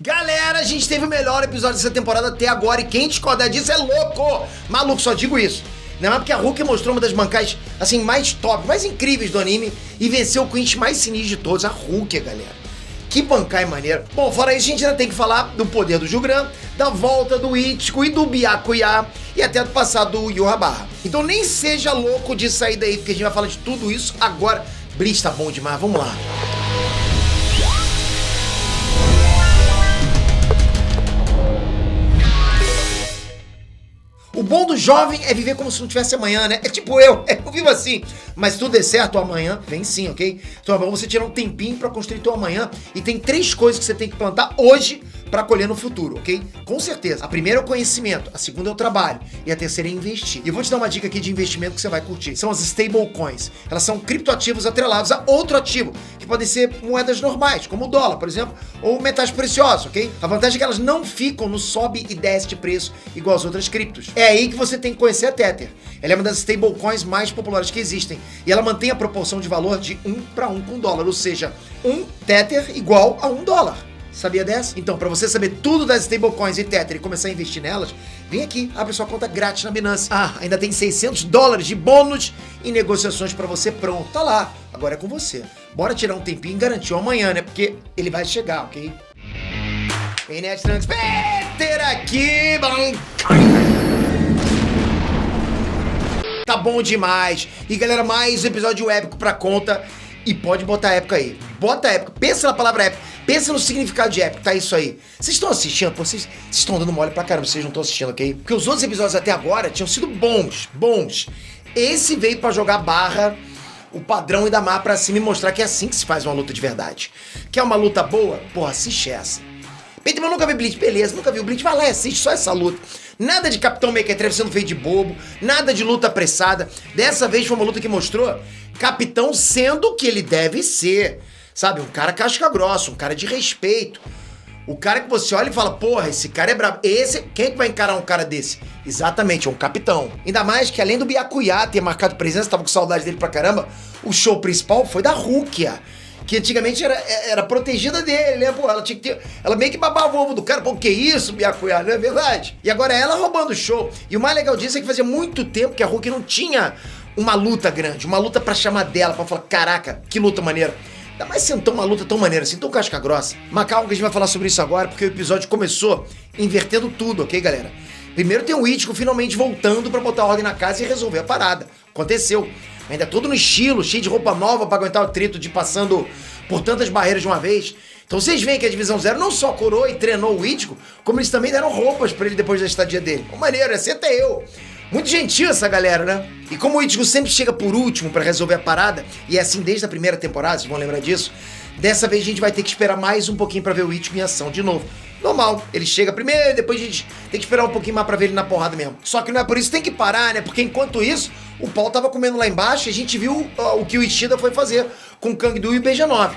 Galera, a gente teve o melhor episódio dessa temporada até agora e quem discordar disso é louco! Maluco, só digo isso. Não é porque a Rukia mostrou uma das bancais, assim, mais top, mais incríveis do anime e venceu o Quinch mais sinistro de todos, a Rukia, galera. Que bancai maneiro. Bom, fora isso, a gente ainda tem que falar do poder do Julgram, da volta do Ichigo e do Byakuya e até do passado do Yurabara. Então nem seja louco de sair daí, porque a gente vai falar de tudo isso agora. Bleach tá bom demais, vamos lá. O bom do jovem é viver como se não tivesse amanhã, né? É tipo eu vivo assim. Mas se tudo der certo, o amanhã vem sim, ok? Então é bom você tirar um tempinho pra construir teu amanhã e tem 3 coisas que você tem que plantar hoje pra colher no futuro, ok? Com certeza. A primeira é o conhecimento, a segunda é o trabalho e a terceira é investir. E eu vou te dar uma dica aqui de investimento que você vai curtir. São as stablecoins. Elas são criptoativos atrelados a outro ativo, que podem ser moedas normais, como o dólar, por exemplo, ou metais preciosos, ok? A vantagem é que elas não ficam no sobe e desce de preço igual as outras criptos. É aí que você tem que conhecer a Tether. Ela é uma das stablecoins mais populares que existem e ela mantém a proporção de valor de 1 para 1 com o dólar, ou seja, 1 Tether igual a 1 dólar. Sabia dessa? Então, para você saber tudo das stablecoins e Tether e começar a investir nelas, vem aqui, abre sua conta grátis na Binance. Ah, ainda tem $600 de bônus e negociações para você pronto. Tá lá, agora é com você. Bora tirar um tempinho e garantir o amanhã, né? Porque ele vai chegar, ok? Vem, Net Trunks, Peter aqui, tá bom demais. E galera, mais um episódio épico pra conta. E pode botar épico aí. Bota épico. Pensa na palavra épico. Pensa no significado de épico. Tá isso aí. Vocês estão assistindo? Pô, vocês estão dando mole pra caramba. Vocês não estão assistindo, ok? Porque os outros episódios até agora tinham sido bons. Esse veio pra jogar barra, o padrão e da mar pra cima e mostrar que é assim que se faz uma luta de verdade. Quer uma luta boa? Porra, assiste essa. Peter, mas nunca vi Bleach. Beleza, nunca vi o Bleach. Vai lá e assiste só essa luta. Nada de Capitão Mequetrefe sendo feito de bobo, nada de luta apressada. Dessa vez foi uma luta que mostrou Capitão sendo o que ele deve ser. Sabe, um cara casca grossa, um cara de respeito. O cara que você olha e fala, porra, esse cara é brabo. Quem é que vai encarar um cara desse? Exatamente, é um capitão. Ainda mais que além do Byakuya ter marcado presença, tava com saudade dele pra caramba, o show principal foi da Rukia, que antigamente era protegida dele, né? Pô, ela tinha que ter. Ela meio que babava o ovo do cara. Pô, que isso, Byakuya, não é verdade? E agora ela roubando o show. E o mais legal disso é que fazia muito tempo que a Rukia não tinha uma luta grande, uma luta pra chamar dela, pra falar, caraca, que luta maneira. Ainda mais sentou uma luta tão maneira assim, tão casca grossa. Mas calma que a gente vai falar sobre isso agora, porque o episódio começou invertendo tudo, ok, galera? Primeiro tem o Ichigo finalmente voltando pra botar ordem na casa e resolver a parada. Aconteceu. Ainda todo no estilo, cheio de roupa nova pra aguentar o trito de passando por tantas barreiras de uma vez. Então vocês veem que a Divisão Zero não só curou e treinou o Ichigo, como eles também deram roupas pra ele depois da estadia dele. Maneiro, esse até eu. Muito gentil essa galera, né? E como o Ichigo sempre chega por último pra resolver a parada, e é assim desde a primeira temporada, vocês vão lembrar disso, dessa vez a gente vai ter que esperar mais um pouquinho pra ver o Ichigo em ação de novo. Normal, ele chega primeiro, depois a gente tem que esperar um pouquinho mais pra ver ele na porrada mesmo. Só que não é por isso que tem que parar, né? Porque enquanto isso, o pau tava comendo lá embaixo e a gente viu o que o Ishida foi fazer com o Kangdu e o BG9.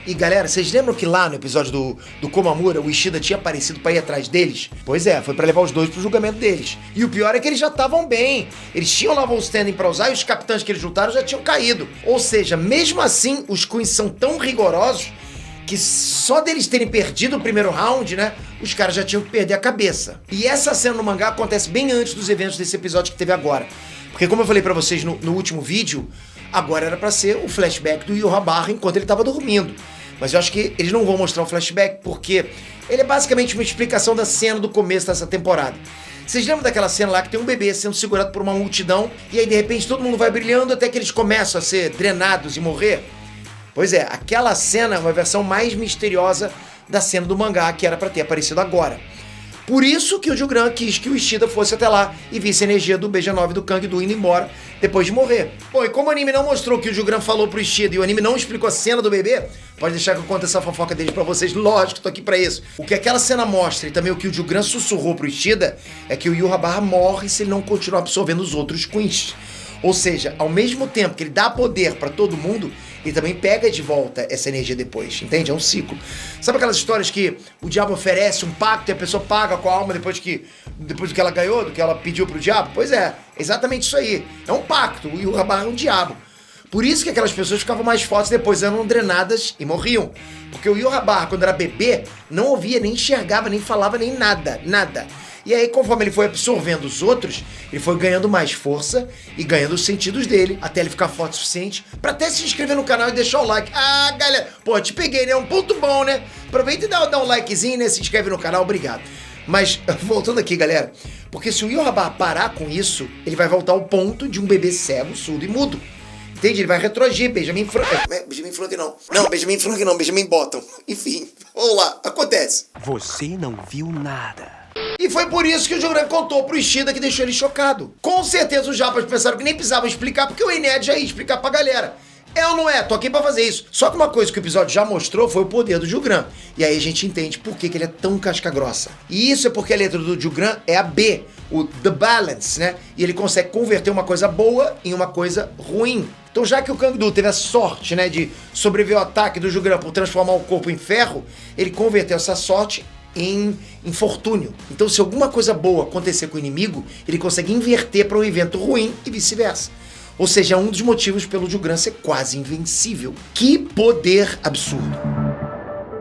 E galera, vocês lembram que lá no episódio do Komamura, o Ishida tinha aparecido pra ir atrás deles? Pois é, foi pra levar os dois pro julgamento deles. E o pior é que eles já estavam bem. Eles tinham lá o standing pra usar e os capitães que eles juntaram já tinham caído. Ou seja, mesmo assim, os Queens são tão rigorosos que só deles terem perdido o primeiro round, né, os caras já tinham que perder a cabeça. E essa cena no mangá acontece bem antes dos eventos desse episódio que teve agora. Porque como eu falei pra vocês no último vídeo, agora era pra ser o flashback do Yurabara enquanto ele tava dormindo. Mas eu acho que eles não vão mostrar o flashback porque ele é basicamente uma explicação da cena do começo dessa temporada. Vocês lembram daquela cena lá que tem um bebê sendo segurado por uma multidão e aí de repente todo mundo vai brilhando até que eles começam a ser drenados e morrer? Pois é, aquela cena é uma versão mais misteriosa da cena do mangá que era pra ter aparecido agora. Por isso que o Julgram quis que o Ishida fosse até lá e visse a energia do BG9 do Kangdu indo embora depois de morrer. Bom, e como o anime não mostrou o que o Julgram falou pro Ishida e o anime não explicou a cena do bebê, pode deixar que eu conte essa fofoca deles pra vocês, lógico, tô aqui pra isso. O que aquela cena mostra e também o que o Julgram sussurrou pro Ishida é que o Yurabara morre se ele não continuar absorvendo os outros Queens. Ou seja, ao mesmo tempo que ele dá poder pra todo mundo, ele também pega de volta essa energia depois, entende? É um ciclo. Sabe aquelas histórias que o diabo oferece um pacto e a pessoa paga com a alma depois do que ela ganhou, do que ela pediu pro diabo? Pois é, exatamente isso aí. É um pacto, o Yurabara é um diabo. Por isso que aquelas pessoas ficavam mais fortes depois, eram drenadas e morriam. Porque o Yhwach, quando era bebê, não ouvia, nem enxergava, nem falava, nem nada. E aí, conforme ele foi absorvendo os outros, ele foi ganhando mais força e ganhando os sentidos dele, até ele ficar forte o suficiente pra até se inscrever no canal e deixar o like. Ah, galera, pô, te peguei, né? Um ponto bom, né? Aproveita e dá um likezinho, né? Se inscreve no canal, obrigado. Mas, voltando aqui, galera, porque se o Yhwach parar com isso, ele vai voltar ao ponto de um bebê cego, surdo e mudo. Entende? Ele vai retroagir, Benjamin Franklin não. Não, Benjamin Franklin não, Benjamin Button. Enfim, vamos lá, acontece. Você não viu nada. E foi por isso que o Jugran contou pro Ishida, que deixou ele chocado. Com certeza os japas pensaram que nem precisavam explicar, porque o Ened já ia explicar pra galera. É ou não é? Tô aqui pra fazer isso. Só que uma coisa que o episódio já mostrou foi o poder do Jugran. E aí a gente entende por que ele é tão casca grossa. E isso é porque a letra do Jugran é a B, o The Balance, né? E ele consegue converter uma coisa boa em uma coisa ruim. Então, já que o Kangdu teve a sorte, né, de sobreviver ao ataque do Jugran por transformar o corpo em ferro, ele converteu essa sorte em infortúnio. Então, se alguma coisa boa acontecer com o inimigo, ele consegue inverter para um evento ruim e vice-versa. Ou seja, é um dos motivos pelo Jugran ser quase invencível. Que poder absurdo!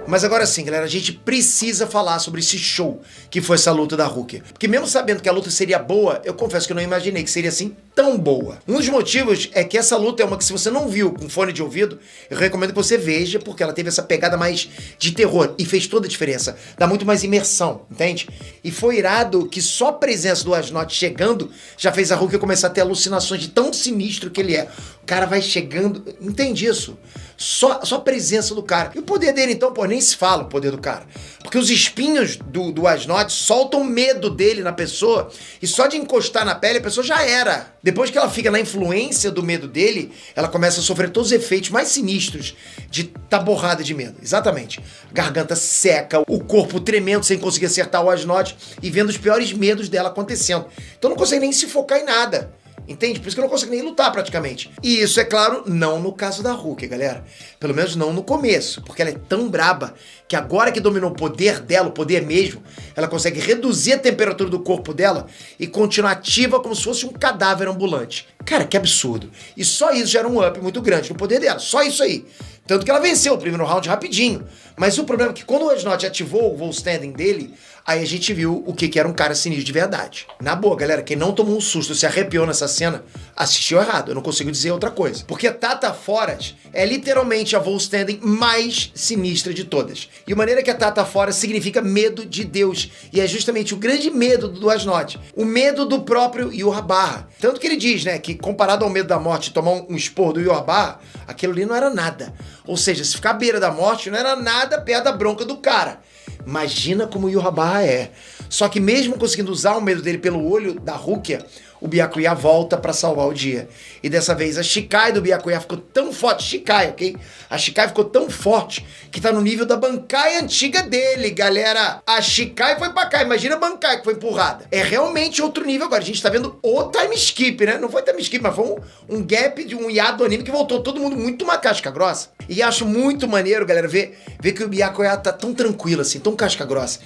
Mas agora sim, galera, a gente precisa falar sobre esse show que foi essa luta da Rukia. Porque mesmo sabendo que a luta seria boa, eu confesso que eu não imaginei que seria assim tão boa. Um dos motivos é que essa luta é uma que, se você não viu com fone de ouvido, eu recomendo que você veja, porque ela teve essa pegada mais de terror e fez toda a diferença. Dá muito mais imersão, entende? E foi irado que só a presença do Asnot chegando já fez a Rukia começar a ter alucinações de tão sinistro que ele é. O cara vai chegando, entende isso? Só a presença do cara. E o poder dele, então, pô, nem se fala o poder do cara. Porque os espinhos do Asnot soltam medo dele na pessoa, e só de encostar na pele a pessoa já era. Depois que ela fica na influência do medo dele, ela começa a sofrer todos os efeitos mais sinistros de tá borrada de medo. Exatamente. Garganta seca, o corpo tremendo sem conseguir acertar o Asnot e vendo os piores medos dela acontecendo. Então não consegue nem se focar em nada. Entende? Por isso que eu não consigo nem lutar praticamente. E isso, é claro, não no caso da Rukia, galera. Pelo menos não no começo, porque ela é tão braba que agora que dominou o poder dela, o poder mesmo, ela consegue reduzir a temperatura do corpo dela e continuar ativa como se fosse um cadáver ambulante. Cara, que absurdo. E só isso já era um up muito grande no poder dela. Só isso aí. Tanto que ela venceu o primeiro round rapidinho. Mas o problema é que quando o Asnot ativou o Voo Standing dele, aí a gente viu o que era um cara sinistro de verdade. Na boa, galera, quem não tomou um susto, se arrepiou nessa cena, assistiu errado. Eu não consigo dizer outra coisa. Porque Tata Foras é literalmente a Voo Standing mais sinistra de todas. E a maneira que a Tata Foras significa medo de Deus. E é justamente o grande medo do Asnot. O medo do próprio Yhwach. Tanto que ele diz, né, que comparado ao medo da morte, tomar um esporro do Yhwach, aquilo ali não era nada. Ou seja, se ficar à beira da morte, não era nada perto da bronca do cara. Imagina como o Yhwach é. Só que mesmo conseguindo usar o medo dele pelo olho da Rukia, o Byakuya volta pra salvar o dia. E dessa vez a Shikai do Byakuya ficou tão forte, Shikai, ok? A Shikai ficou tão forte que tá no nível da Bankai antiga dele, galera. A Shikai foi pra cá, imagina a Bankai que foi empurrada. É realmente outro nível agora, a gente tá vendo o time skip, né? Não foi time skip, mas foi um gap de um hiato do anime que voltou todo mundo muito uma casca grossa. E acho muito maneiro, galera, ver que o Byakuya tá tão tranquilo assim, tão casca grossa.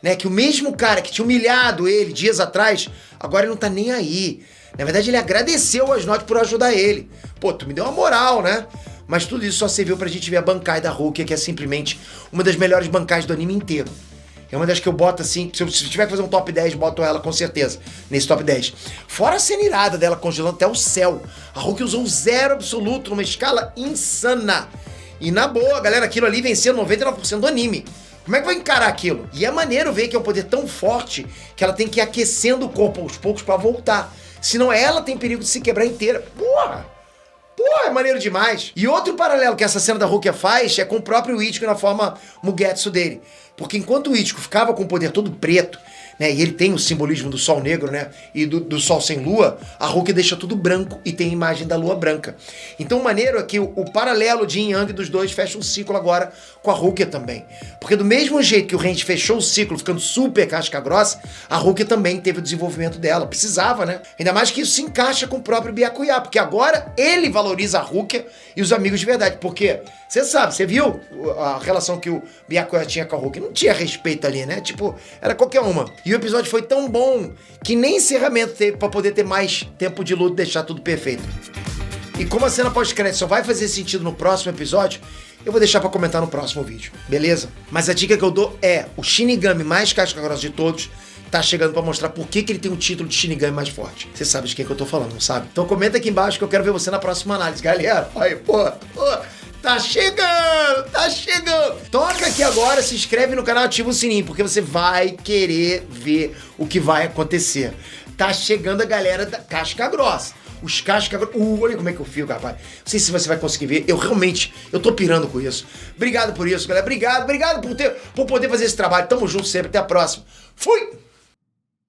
Né, que o mesmo cara que tinha humilhado ele dias atrás, agora ele não tá nem aí. Na verdade, ele agradeceu o Asnot por ajudar ele. Pô, tu me deu uma moral, né? Mas tudo isso só serviu pra gente ver a Bankai da Rukia, que é simplesmente uma das melhores Bankais do anime inteiro. É uma das que eu boto assim, se eu tiver que fazer um top 10, boto ela com certeza, nesse top 10. Fora a cena irada dela congelando até o céu. A Rukia usou 0 absoluto numa escala insana. E na boa, galera, aquilo ali venceu 99% do anime. Como é que vai encarar aquilo? E é maneiro ver que é um poder tão forte que ela tem que ir aquecendo o corpo aos poucos pra voltar. Senão ela tem perigo de se quebrar inteira. Porra, é maneiro demais. E outro paralelo que essa cena da Rukia faz é com o próprio Ichigo na forma Mugetsu dele. Porque enquanto o Ichigo ficava com o poder todo preto, né, e ele tem o simbolismo do sol negro, né, e do sol sem lua, a Rukia deixa tudo branco e tem a imagem da lua branca. Então o maneiro é que o paralelo de Yin Yang dos dois fecha um ciclo agora com a Rukia também. Porque do mesmo jeito que o Renji fechou o ciclo ficando super casca grossa, a Rukia também teve o desenvolvimento dela. Precisava, né? Ainda mais que isso se encaixa com o próprio Byakuya, porque agora ele valoriza a Rukia e os amigos de verdade. Porque, você sabe, você viu a relação que o Byakuya tinha com a Rukia? Não tinha respeito ali, né? Tipo, era qualquer uma. E o episódio foi tão bom que nem encerramento teve pra poder ter mais tempo de luta e deixar tudo perfeito. E como a cena pós-crédito só vai fazer sentido no próximo episódio, eu vou deixar pra comentar no próximo vídeo, beleza? Mas a dica que eu dou é, o Shinigami mais casca-grossa de todos tá chegando pra mostrar por que ele tem um título de Shinigami mais forte. Você sabe de quem que eu tô falando, não sabe? Então comenta aqui embaixo que eu quero ver você na próxima análise, galera. Aí, pô, tá chegando, tá chegando. Toca aqui agora, se inscreve no canal, ativa o sininho, porque você vai querer ver o que vai acontecer. Tá chegando a galera da casca grossa. Os casca grossa. Olha como é que eu fico, rapaz. Não sei se você vai conseguir ver. Eu tô pirando com isso. Obrigado por isso, galera. Obrigado por poder fazer esse trabalho. Tamo junto sempre. Até a próxima. Fui!